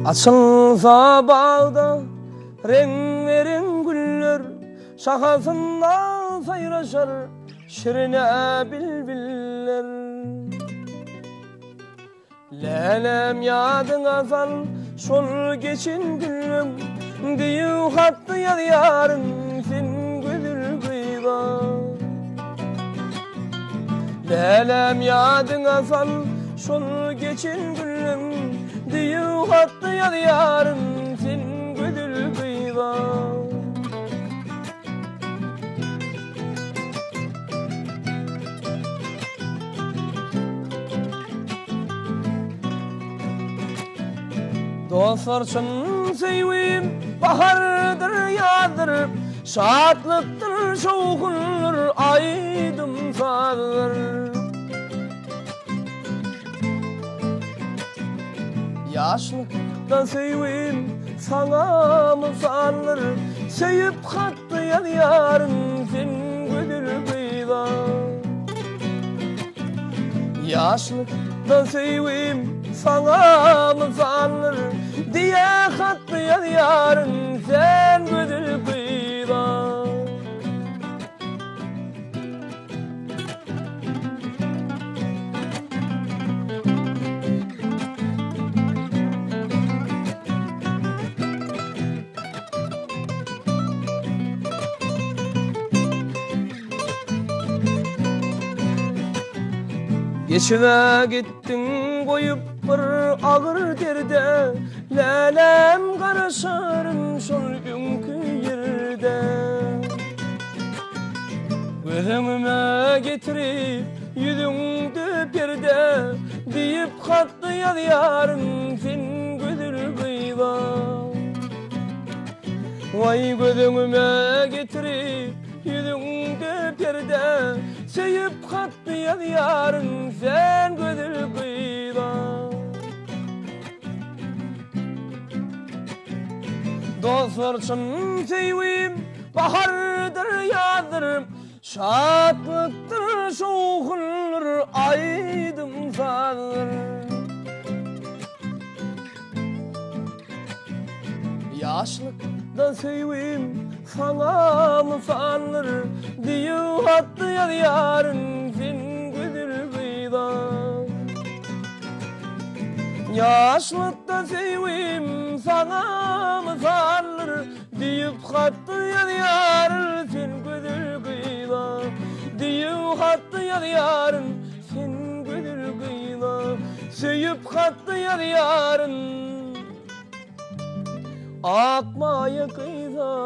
Açılsa bağda renk güller, şakasında sayraşar şirine bilbiller. Lelem yadına sal şol geçin gülüm, diyu hattı yad yarın sen güdül kıyda. Lelem yadına sal şol geçin gülüm, diyu hattı yad yarın sen güdül kıyda. Dostlar için sevim bahardır yadır, şadlıktır şovkundur aydım sadır. Yaşlıkta sevim sana mı sarılır, sevip hattı yad yarın sen güdül kıyda. Yaşlıkta sevim sana mı sarılır, diye hattı yad yarın sen güdül kıyda. Geçime gittin koyup bir ağır derde, lelem karışarım şol günkü yerde. Gözümüme getirip yüzüngdü perde, deyip hattı yad yarın sen güdül kıyda. Vay gözümüme getirip yüzüngdü perde, sevip hattı yad yarın sen güdül kıyda. Dostlar için sevim bahardır yadır, şadlıktır şovkundur aydım sadır. Yaşlıkta sevim sana mı sanır, diyu hattı yad yarın sen güdül kıyda. Yaşlıkta sevim sana mı sanır, diyup hattı yad yarın sen güdül kıyda. Diyu hattı yad yarın sen güdül kıyda. Sevip hattı yad yarın akmaya kıyda.